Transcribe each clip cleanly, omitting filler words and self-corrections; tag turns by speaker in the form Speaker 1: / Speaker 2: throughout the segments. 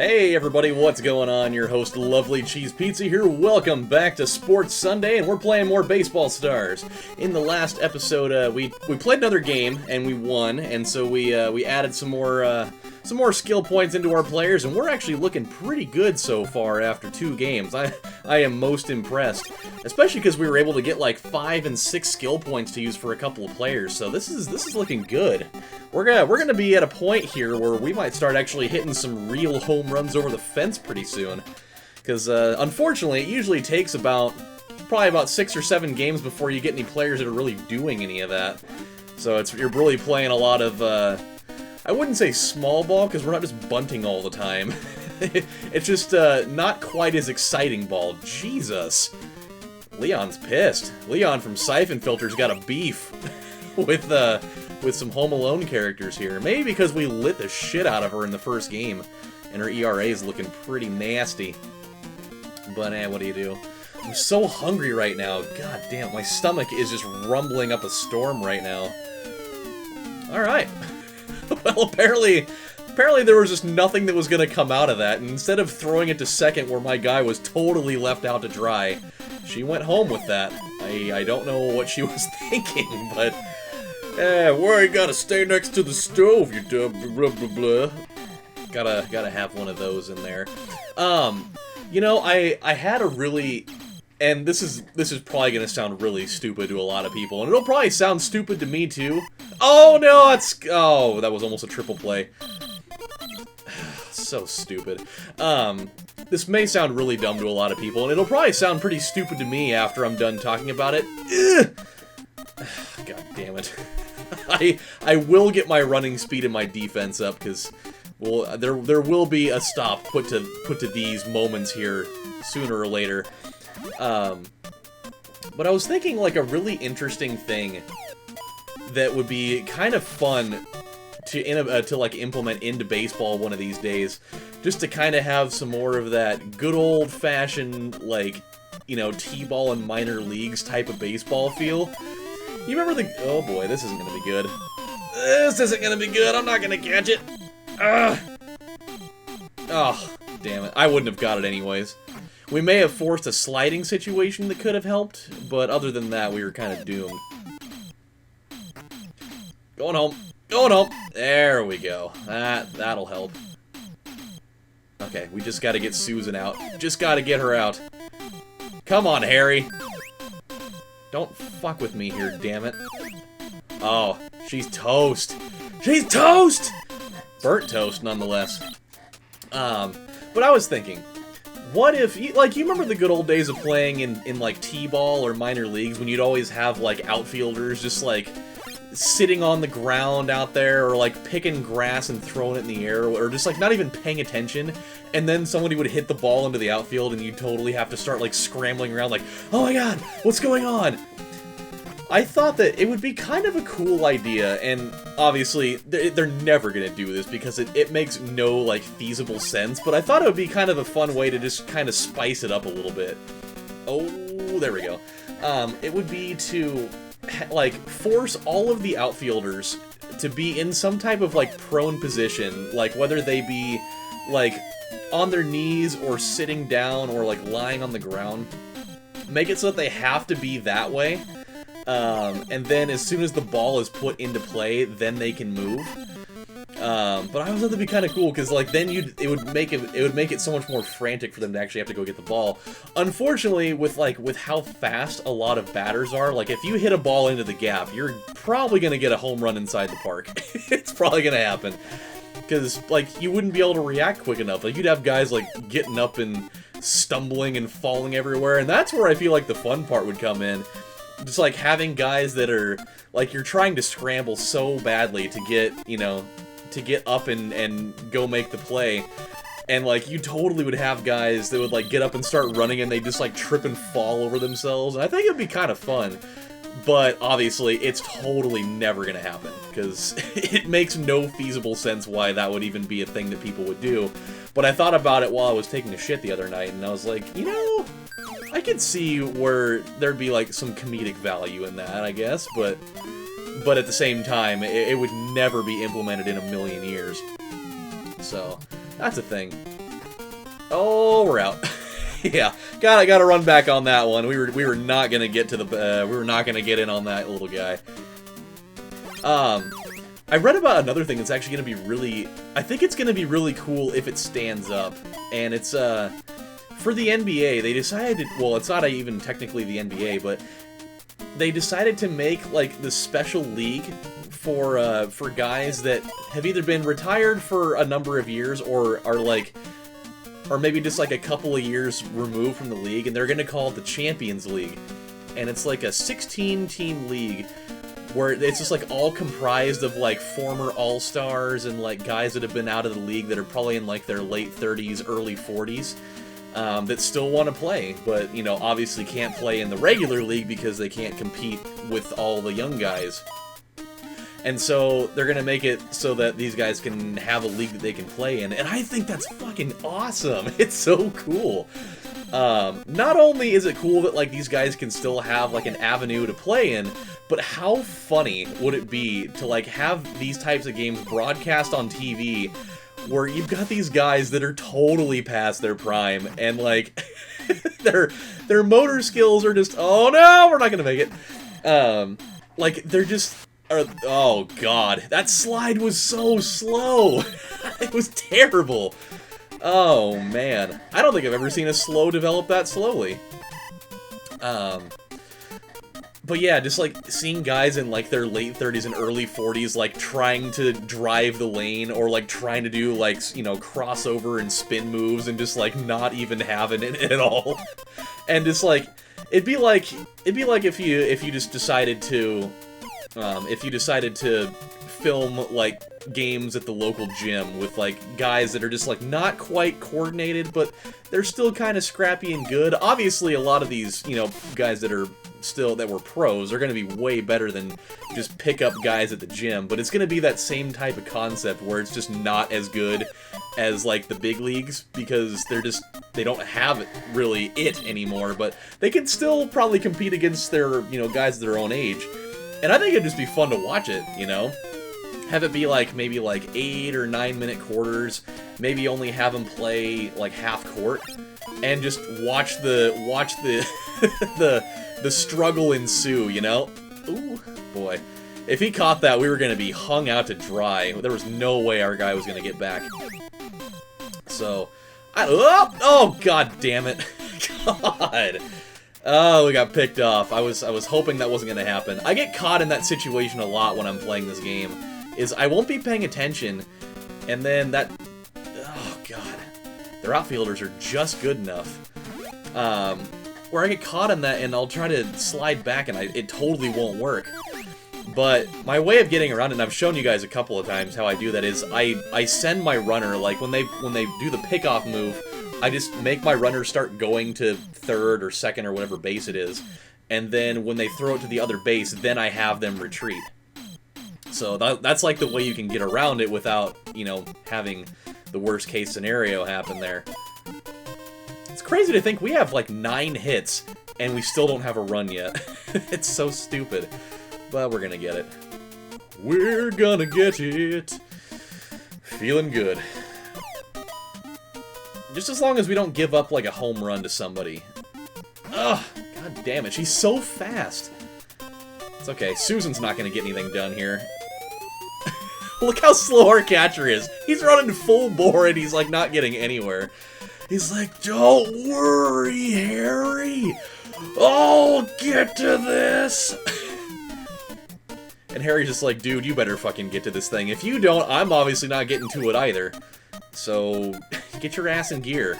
Speaker 1: Hey everybody, what's going on? Your host LovelyCheesePizza here. Welcome back to Sports Sunday, and we're playing more Baseball Stars. In the last episode, we played another game and we won, and so we added some more skill points into our players, and we're actually looking pretty good so far after 2 games. I am most impressed, especially because we were able to get like 5 and 6 skill points to use for a couple of players. So this is looking good. We're gonna be at a point here where we might start actually hitting some real home runs over the fence pretty soon. Because unfortunately, it usually takes probably about 6 or 7 games before you get any players that are really doing any of that. So you're really playing a lot of I wouldn't say small ball, because we're not just bunting all the time. It's just not quite as exciting ball. Jesus. Leon's pissed. Leon from Siphon Filter's got a beef with some Home Alone characters here. Maybe because we lit the shit out of her in the first game, and her ERA is looking pretty nasty. But what do you do? I'm so hungry right now. God damn, my stomach is just rumbling up a storm right now. Alright. Well, apparently there was just nothing that was going to come out of that, and instead of throwing it to second where my guy was totally left out to dry, she went home with that. I don't know what she was thinking, but... why you gotta stay next to the stove, you dumb blah blah blah. Gotta have one of those in there. You know, I had a really... And this is probably gonna sound really stupid to a lot of people, and it'll probably sound stupid to me too. Oh no, oh, that was almost a triple play. So stupid. This may sound really dumb to a lot of people, and it'll probably sound pretty stupid to me after I'm done talking about it. God damn it. I will get my running speed and my defense up, because well, there will be a stop put to these moments here sooner or later. But I was thinking, like, a really interesting thing that would be kind of fun to like implement into baseball one of these days, just to kind of have some more of that good old-fashioned, like, you know, T-ball and minor leagues type of baseball feel. You remember oh boy, this isn't gonna be good. This isn't gonna be good. I'm not gonna catch it. Ugh. Oh, damn it. I wouldn't have got it anyways. We may have forced a sliding situation that could have helped, but other than that, we were kind of doomed. Going home. Going home. There we go. That'll help. Okay, we just gotta get Susan out. Just gotta get her out. Come on, Harry. Don't fuck with me here, damn it. Oh, she's toast. She's toast! Burnt toast, nonetheless. But I was thinking, what if, you remember the good old days of playing in like, T-ball or minor leagues when you'd always have, like, outfielders just, like, sitting on the ground out there, or, like, picking grass and throwing it in the air, or just, like, not even paying attention, and then somebody would hit the ball into the outfield and you totally have to start, like, scrambling around like, oh my god, what's going on? I thought that it would be kind of a cool idea, and obviously, they're never gonna do this because it makes no, like, feasible sense, but I thought it would be kind of a fun way to just kind of spice it up a little bit. Oh, there we go. It would be to, like, force all of the outfielders to be in some type of, like, prone position, like, whether they be, like, on their knees, or sitting down, or, like, lying on the ground. Make it so that they have to be that way. And then as soon as the ball is put into play, then they can move. But I always thought that'd be kind of cool, because like then it would make it so much more frantic for them to actually have to go get the ball. Unfortunately, with how fast a lot of batters are, like if you hit a ball into the gap, you're probably gonna get a home run inside the park. It's probably gonna happen, because like you wouldn't be able to react quick enough. Like you'd have guys like getting up and stumbling and falling everywhere, and that's where I feel like the fun part would come in. Just like having guys that are like you're trying to scramble so badly to get, you know, to get up and go make the play, and like you totally would have guys that would like get up and start running and they just like trip and fall over themselves. And I think it'd be kind of fun, but obviously it's totally never gonna happen, because it makes no feasible sense why that would even be a thing that people would do. But I thought about it while I was taking a shit the other night, and I was like, you know, I could see where there'd be like some comedic value in that, I guess, but at the same time, it would never be implemented in a million years. So, that's a thing. Oh, we're out. Yeah, gotta run back on that one. We were not gonna get to the we were not gonna get in on that little guy. I read about another thing that's actually gonna be really. I think it's gonna be really cool if it stands up, and it's for the NBA. They decided. Well, it's not even technically the NBA, but they decided to make like the special league for guys that have either been retired for a number of years or are like. Or maybe just like a couple of years removed from the league, and they're going to call it the Champions League. And it's like a 16-team league where it's just like all comprised of like former all-stars and like guys that have been out of the league that are probably in like their late 30s, early 40s, that still want to play, but, you know, obviously can't play in the regular league because they can't compete with all the young guys. And so they're going to make it so that these guys can have a league that they can play in. And I think that's fucking awesome. It's so cool. Not only is it cool that like these guys can still have like an avenue to play in, but how funny would it be to like have these types of games broadcast on TV where you've got these guys that are totally past their prime and like their motor skills are just, oh no, we're not going to make it. Like they're just... Oh god, that slide was so slow. It was terrible. Oh man, I don't think I've ever seen a slow develop that slowly. But yeah, just like seeing guys in like their late 30s and early 40s like trying to drive the lane or like trying to do like, you know, crossover and spin moves and just like not even having it at all. And just like it'd be like if you just decided to film, like, games at the local gym with, like, guys that are just, like, not quite coordinated, but they're still kind of scrappy and good. Obviously, a lot of these, you know, guys that were pros are going to be way better than just pick up guys at the gym, but it's going to be that same type of concept where it's just not as good as, like, the big leagues, because they don't have it, really it anymore, but they can still probably compete against their, you know, guys their own age. And I think it'd just be fun to watch it, you know? Have it be like, maybe like 8 or 9 minute quarters, maybe only have them play like half court, and just watch the the struggle ensue, you know? Ooh, boy. If he caught that, we were gonna be hung out to dry. There was no way our guy was gonna get back. So, oh god damn it. God. Oh, we got picked off. I was hoping that wasn't going to happen. I get caught in that situation a lot when I'm playing this game. Is I won't be paying attention, and then that... Oh, God. Their outfielders are just good enough. Where I get caught in that, and I'll try to slide back, and it totally won't work. But my way of getting around it, and I've shown you guys a couple of times how I do that, is I send my runner, like, when they do the pickoff move, I just make my runner start going to third or second or whatever base it is, and then when they throw it to the other base, then I have them retreat. So that's like the way you can get around it without, you know, having the worst case scenario happen there. It's crazy to think we have like 9 hits, and we still don't have a run yet. It's so stupid. But we're gonna get it. We're gonna get it. Feeling good. Just as long as we don't give up, like, a home run to somebody. Ugh, god damn it, she's so fast. It's okay, Susan's not gonna get anything done here. Look how slow our catcher is. He's running full bore and he's, like, not getting anywhere. He's like, don't worry, Harry. I'll get to this. And Harry's just like, dude, you better fucking get to this thing. If you don't, I'm obviously not getting to it either. So, get your ass in gear.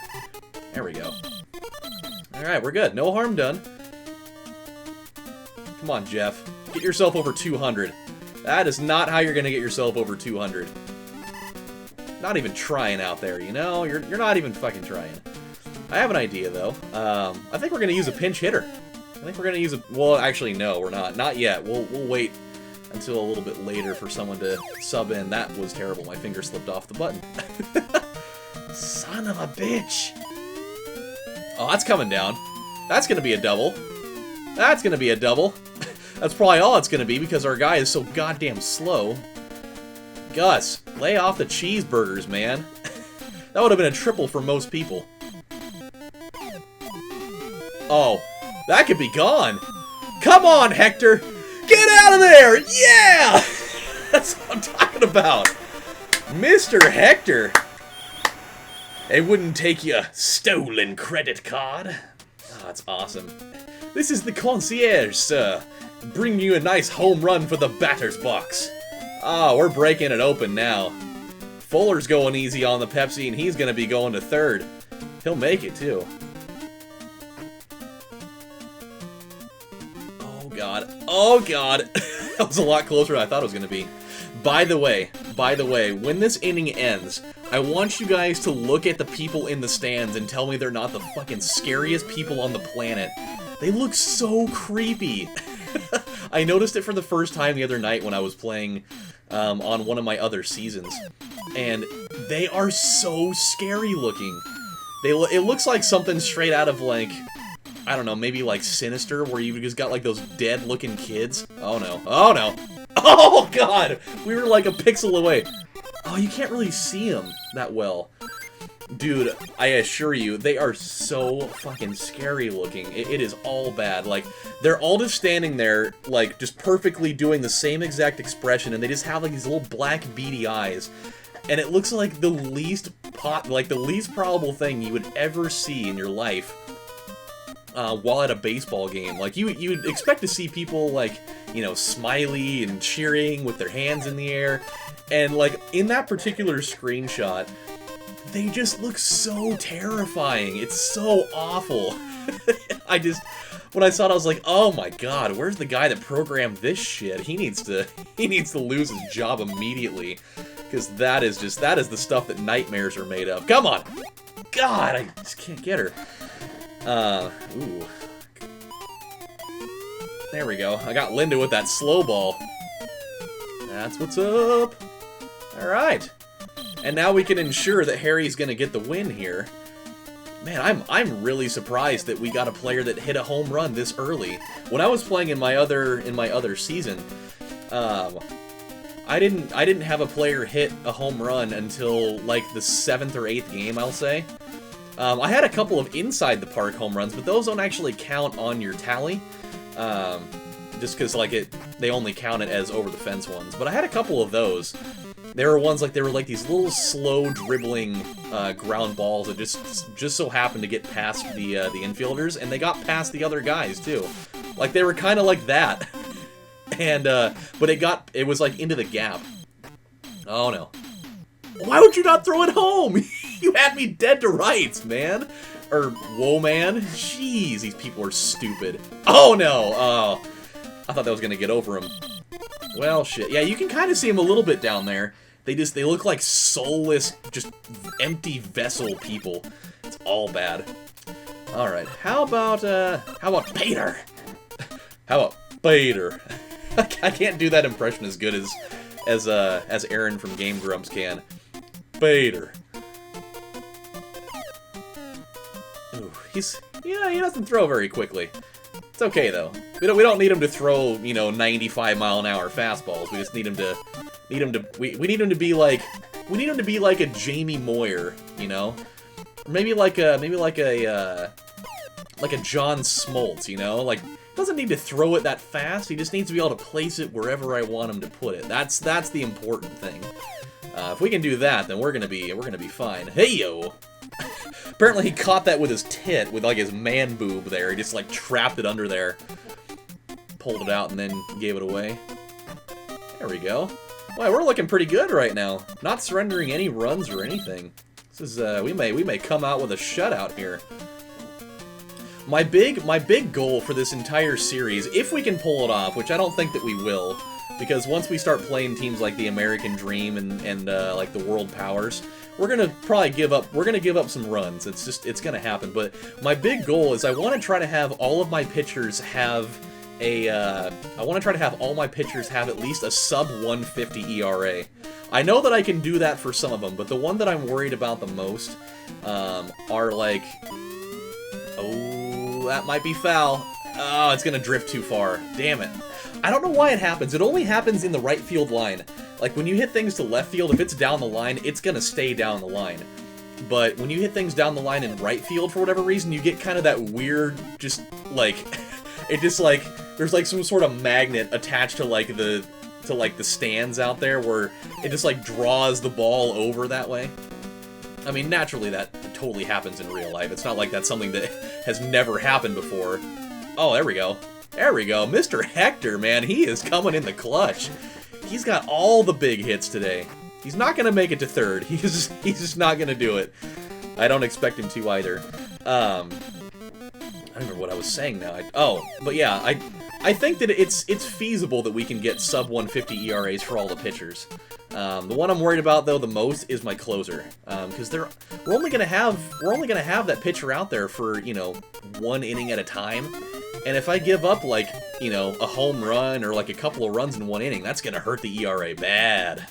Speaker 1: There we go. Alright, we're good. No harm done. Come on, Jeff. Get yourself over 200. That is not how you're gonna get yourself over 200. Not even trying out there, you know? You're not even fucking trying. I have an idea, though. I think we're gonna use a pinch hitter. I think we're gonna use a... Well, actually, no, we're not. Not yet. We'll wait until a little bit later for someone to sub in. That was terrible. My finger slipped off the button. Son of a bitch! Oh, that's coming down. That's gonna be a double. That's gonna be a double. That's probably all it's gonna be because our guy is so goddamn slow. Gus, lay off the cheeseburgers, man. That would have been a triple for most people. Oh, that could be gone. Come on, Hector. Get out of there. Yeah! That's what I'm talking about. Mr. Hector. It wouldn't take your stolen credit card. Oh, that's awesome. This is the concierge, sir. Bring you a nice home run for the batter's box. Ah, we're breaking it open now. Fuller's going easy on the Pepsi, and he's going to be going to third. He'll make it, too. Oh, God. Oh, God. That was a lot closer than I thought it was going to be. By the way, when this inning ends, I want you guys to look at the people in the stands and tell me they're not the fucking scariest people on the planet. They look so creepy. I noticed it for the first time the other night when I was playing on one of my other seasons. And they are so scary looking. It looks like something straight out of, like, I don't know, maybe like Sinister, where you just got like those dead looking kids. Oh no. Oh no. Oh god! We were like a pixel away. Oh, you can't really see them that well. Dude, I assure you, they are so fucking scary looking. It is all bad. Like, they're all just standing there, like, just perfectly doing the same exact expression, and they just have, like, these little black beady eyes. And it looks like the least probable thing you would ever see in your life while at a baseball game. Like, you'd expect to see people, like, you know, smiley and cheering with their hands in the air. And, like, in that particular screenshot, they just look so terrifying. It's so awful. When I saw it, I was like, oh my god, where's the guy that programmed this shit? He needs to lose his job immediately. Because that is the stuff that nightmares are made of. Come on! God, I just can't get her. Ooh. There we go. I got Linda with that slow ball. That's what's up. Alright. And now we can ensure that Harry's gonna get the win here. Man, I'm really surprised that we got a player that hit a home run this early. When I was playing in my other season, I didn't have a player hit a home run until like the 7th or 8th game, I'll say. I had a couple of inside the park home runs, but those don't actually count on your tally. Just because like they only count it as over the fence ones. But I had a couple of those. There were ones like, they were like these little slow dribbling ground balls that just so happened to get past the infielders, and they got past the other guys too. Like they were kind of like that, and but it was like into the gap. Oh no! Why would you not throw it home? You had me dead to rights, man. Or whoa, man. Jeez, these people are stupid. Oh no! Oh, I thought that was gonna get over him. Well, shit. Yeah, you can kind of see them a little bit down there. They look like soulless, just empty vessel people. It's all bad. Alright, how about Peter? How about Peter? I can't do that impression as good as Aaron from Game Grumps can. Peter. Ooh, he doesn't throw very quickly. It's okay though. We don't need him to throw, you know, 95-mile-an-hour fastballs. We just need him to we need him to be like a Jamie Moyer, you know? Or maybe like a John Smoltz, you know? Like, doesn't need to throw it that fast. He just needs to be able to place it wherever I want him to put it. That's the important thing. If we can do that, then we're gonna be fine. Hey yo. Apparently he caught that with his tit, with like his man boob there. He just like trapped it under there. Pulled it out and then gave it away. There we go. Wow, we're looking pretty good right now. Not surrendering any runs or anything. This is we may come out with a shutout here. My big goal for this entire series, if we can pull it off, which I don't think that we will, because once we start playing teams like the American Dream and like the World Powers, we're gonna probably give up. We're gonna give up some runs. It's gonna happen. But my big goal is I want to try to have all of my pitchers have I want to try to have all my pitchers have at least a sub-150 ERA. I know that I can do that for some of them, but the one that I'm worried about the most are like, oh, that might be foul. Oh, it's gonna drift too far. Damn it. I don't know why it happens. It only happens in the right field line. Like, when you hit things to left field, if it's down the line, it's gonna stay down the line. but when you hit things down the line in right field for whatever reason, you get kind of that weird, just like, it just like, there's like some sort of magnet attached to like the stands out there where it just like draws the ball over that way. I mean, naturally that totally happens in real life. It's not like that's something that has never happened before. Oh, there we go. There we go. Mr. Hector, man, he is coming in the clutch. He's got all the big hits today. He's not going to make it to third. He's just not going to do it. I don't expect him to either. I don't remember what I was saying now. But yeah, I think that it's feasible that we can get sub 150 ERAs for all the pitchers. The one I'm worried about though the most is my closer, because we're only gonna have that pitcher out there for, you know, 1 inning at a time, and if I give up like, you know, a home run or like a couple of runs in 1 inning, that's gonna hurt the ERA bad.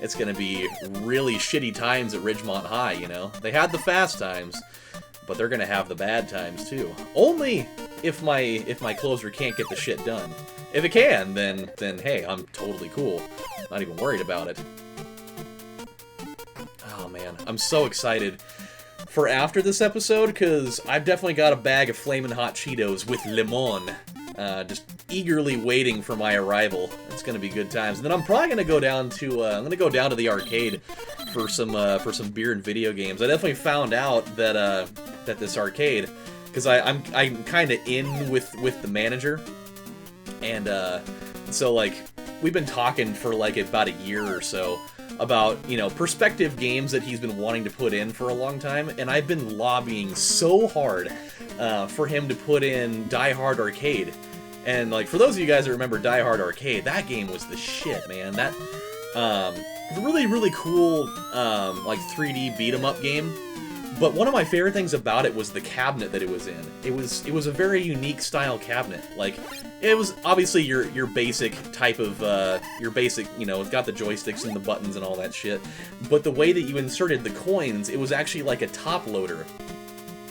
Speaker 1: It's gonna be really shitty times at Ridgemont High, you know. They had the fast times, but they're gonna have the bad times too. Only if my closer can't get the shit done. If it can, then hey, I'm totally cool. Not even worried about it. Oh man, I'm so excited for after this episode, because I've definitely got a bag of Flamin' Hot Cheetos with limon, just eagerly waiting for my arrival. It's gonna be good times. And then I'm probably gonna go down to the arcade for some beer and video games. I definitely found out that that this arcade, because I'm kind of in with the manager, and so like we've been talking for like about a year or so about, you know, prospective games that he's been wanting to put in for a long time, and I've been lobbying so hard for him to put in Die Hard Arcade. And like, for those of you guys that remember Die Hard Arcade, that game was the shit, man. That really cool like 3D beat 'em up game. But one of my favorite things about it was the cabinet that it was in. It was a very unique style cabinet. Like, it was obviously your basic type of, you know, it's got the joysticks and the buttons and all that shit. But the way that you inserted the coins, it was actually like a top loader.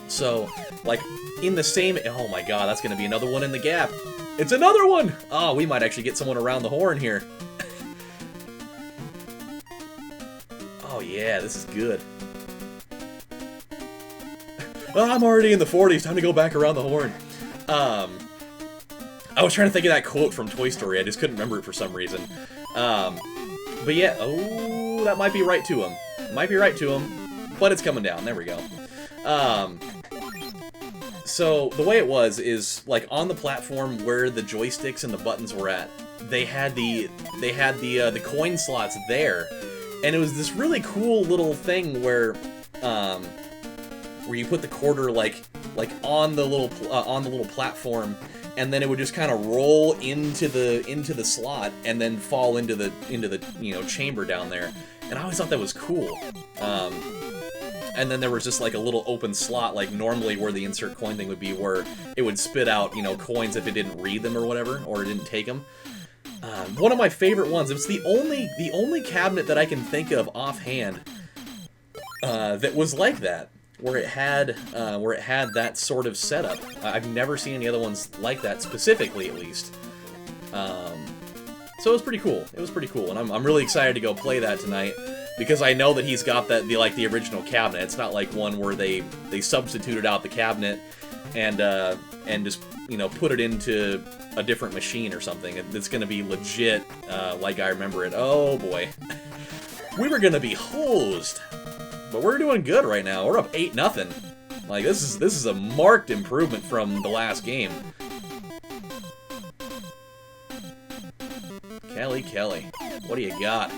Speaker 1: So, like, in the same, oh my god, that's gonna be another one in the gap. It's another one! Oh, we might actually get someone around the horn here. Oh yeah, this is good. Oh, I'm already in the 40s, time to go back around the horn. I was trying to think of that quote from Toy Story, I just couldn't remember it for some reason. But yeah, oh, that might be right to him. Might be right to him, but it's coming down, there we go. So, the way it was is, like, on the platform where the joysticks and the buttons were at, they had the coin slots there, and it was this really cool little thing where you put the quarter like on the little platform, and then it would just kind of roll into the slot and then fall into the you know, chamber down there. And I always thought that was cool. And then there was just like a little open slot, like normally where the insert coin thing would be, where it would spit out, you know, coins if it didn't read them or whatever, or it didn't take them. One of my favorite ones. It's the only cabinet that I can think of offhand that was like that, where it had that sort of setup. I've never seen any other ones like that, specifically at least. So it was pretty cool. It was pretty cool, and I'm really excited to go play that tonight, because I know that he's got the original cabinet. It's not like one where they substituted out the cabinet and just, you know, put it into a different machine or something. It's gonna be legit like I remember it. Oh boy, we were gonna be hosed, but we're doing good right now. We're up 8-0. Like, this is a marked improvement from the last game. Kelly, what do you got?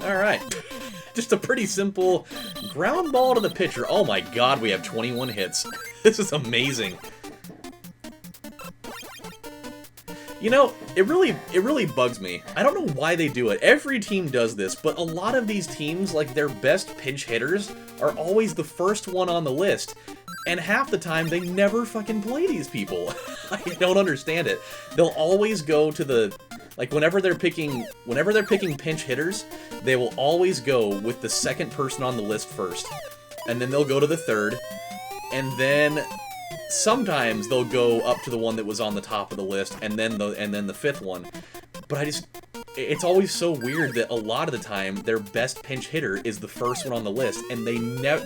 Speaker 1: Alright. Just a pretty simple ground ball to the pitcher. Oh my god, we have 21 hits. This is amazing. You know, it really bugs me. I don't know why they do it. Every team does this, but a lot of these teams, like, their best pinch hitters are always the first one on the list. And half the time, they never fucking play these people. I don't understand it. They'll always go to the... Like, whenever they're picking pinch hitters, they will always go with the second person on the list first. And then they'll go to the third. And then sometimes they'll go up to the one that was on the top of the list, and then the fifth one. But it's always so weird that a lot of the time their best pinch hitter is the first one on the list, and they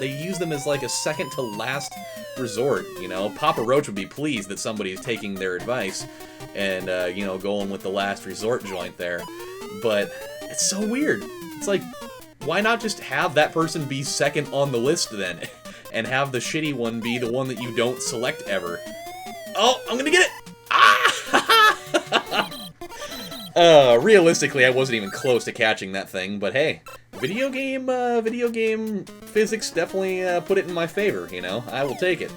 Speaker 1: use them as like a second to last resort. You know, Papa Roach would be pleased that somebody is taking their advice and you know, going with the last resort joint there. But it's so weird. It's like, why not just have that person be second on the list then, and have the shitty one be the one that you don't select ever? Oh, I'm gonna get it! Ah! Realistically, I wasn't even close to catching that thing, but hey, video game physics definitely put it in my favor, you know? I will take it.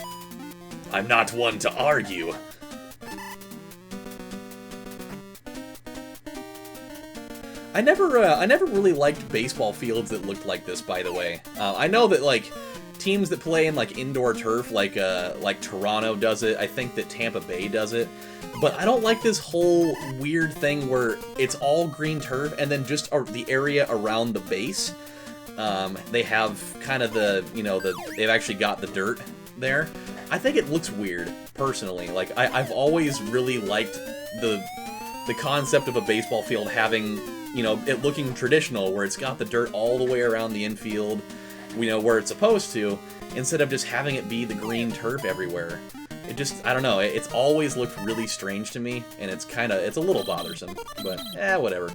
Speaker 1: I'm not one to argue. I never really liked baseball fields that looked like this, by the way. I know that, like, teams that play in, like, indoor turf, like Toronto does it, I think that Tampa Bay does it, but I don't like this whole weird thing where it's all green turf, and then just the area around the base, they have kind of the, you know, they've actually got the dirt there. I think it looks weird, personally. Like, I've always really liked the concept of a baseball field having, you know, it looking traditional, where it's got the dirt all the way around the infield, you know, where it's supposed to, instead of just having it be the green turf everywhere. It just, I don't know, it's always looked really strange to me, and it's a little bothersome, but, whatever.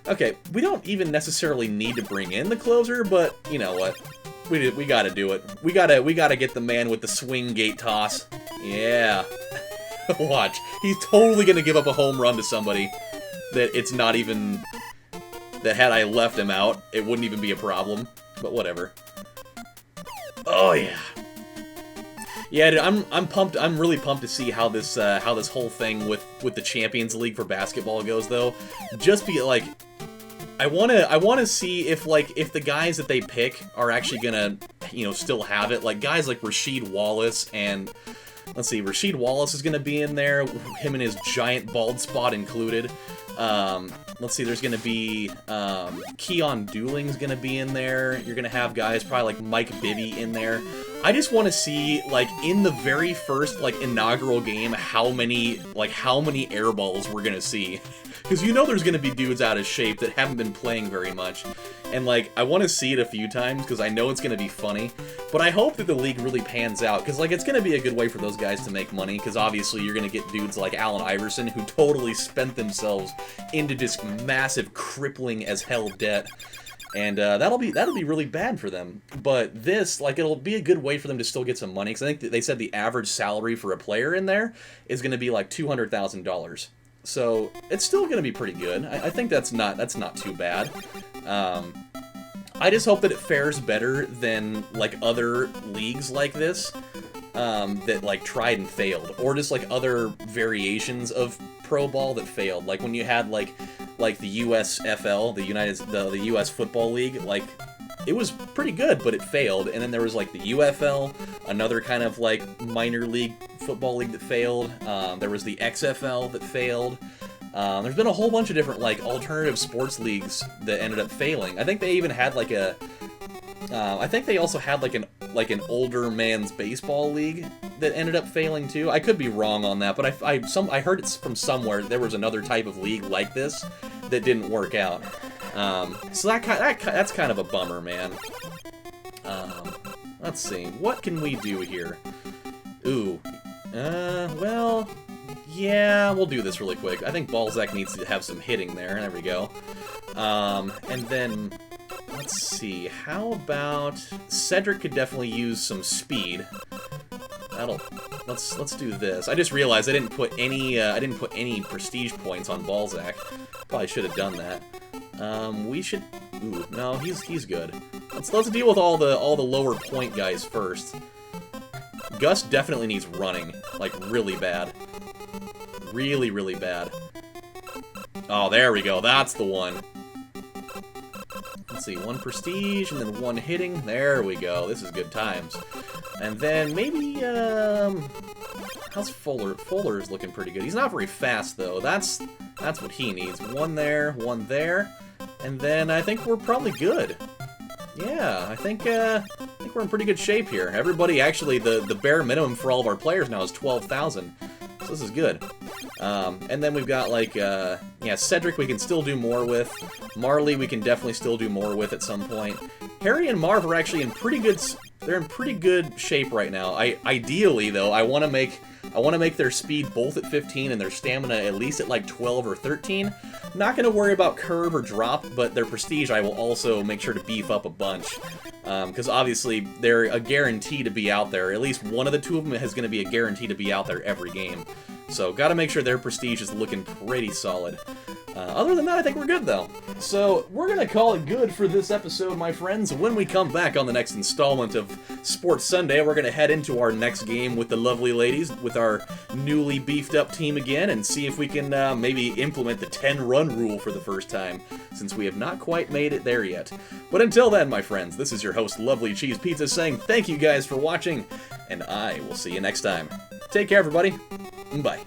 Speaker 1: Okay, we don't even necessarily need to bring in the closer, but, you know what, we gotta do it. We gotta get the man with the swing gate toss. Yeah. Watch, he's totally gonna give up a home run to somebody that it's not even, that had I left him out, it wouldn't even be a problem, but whatever. Oh yeah. Yeah, dude, I'm pumped. I'm really pumped to see how this whole thing with the Champions League for basketball goes, though. Just be like, I wanna see if the guys that they pick are actually gonna, you know, still have it. Like guys like Rasheed Wallace and, let's see, Rasheed Wallace is gonna be in there, him and his giant bald spot included. Let's see, there's gonna be Keon Dooling's gonna be in there. You're gonna have guys probably like Mike Bibby in there. I just want to see, like, in the very first, like, inaugural game, how many air balls we're gonna see. Because you know there's gonna be dudes out of shape that haven't been playing very much. And, like, I want to see it a few times, because I know it's gonna be funny. But I hope that the league really pans out, because, like, it's gonna be a good way for those guys to make money, because obviously you're gonna get dudes like Allen Iverson, who totally spent themselves into just massive, crippling as hell debt. And that'll be really bad for them. But this, like, it'll be a good way for them to still get some money. Because I think that they said the average salary for a player in there is going to be like $200,000. So it's still going to be pretty good. I think that's not too bad. I just hope that it fares better than like other leagues like this that like tried and failed, or just like other variations of pro ball that failed. Like when you had like the USFL, the US Football League, like it was pretty good, but it failed. And then there was like the UFL, another kind of like minor league football league that failed. There was the XFL that failed. There's been a whole bunch of different like alternative sports leagues that ended up failing. I think they even had like a I think they also had like an older man's baseball league that ended up failing too. I could be wrong on that, but I heard it's from somewhere there was another type of league like this that didn't work out. So that's kind of a bummer, man. Let's see, what can we do here? Ooh, well, yeah, we'll do this really quick. I think Balzac needs to have some hitting there. There we go. And then let's see, how about Cedric could definitely use some speed. Let's do this. I just realized I didn't put any prestige points on Balzac. Probably should have done that. We should. Ooh, no, he's good. Let's deal with all the lower point guys first. Gus definitely needs running, like really bad. Really, really bad. Oh, there we go. That's the one. Let's see, one prestige and then one hitting. There we go. This is good times. And then maybe, how's Fuller? Fuller's looking pretty good. He's not very fast, though. That's what he needs. One there, and then I think we're probably good. Yeah, I think we're in pretty good shape here. Everybody, actually, the bare minimum for all of our players now is 12,000. So this is good. And then we've got, like, yeah, Cedric we can still do more with. Marley we can definitely still do more with at some point. Harry and Marv are actually in pretty good... They're in pretty good shape right now. Ideally, though, I want to make their speed both at 15 and their stamina at least at, like, 12 or 13. Not going to worry about curve or drop, but their prestige I will also make sure to beef up a bunch. Because obviously, they're a guarantee to be out there. At least one of the two of them is going to be a guarantee to be out there every game. So, gotta make sure their prestige is looking pretty solid. Other than that, I think we're good, though. So, we're gonna call it good for this episode, my friends. When we come back on the next installment of Sports Sunday, we're gonna head into our next game with the lovely ladies, with our newly beefed up team again, and see if we can maybe implement the 10-run rule for the first time, since we have not quite made it there yet. But until then, my friends, this is your host, LovelyCheesePizza, saying thank you guys for watching, and I will see you next time. Take care, everybody. Bye.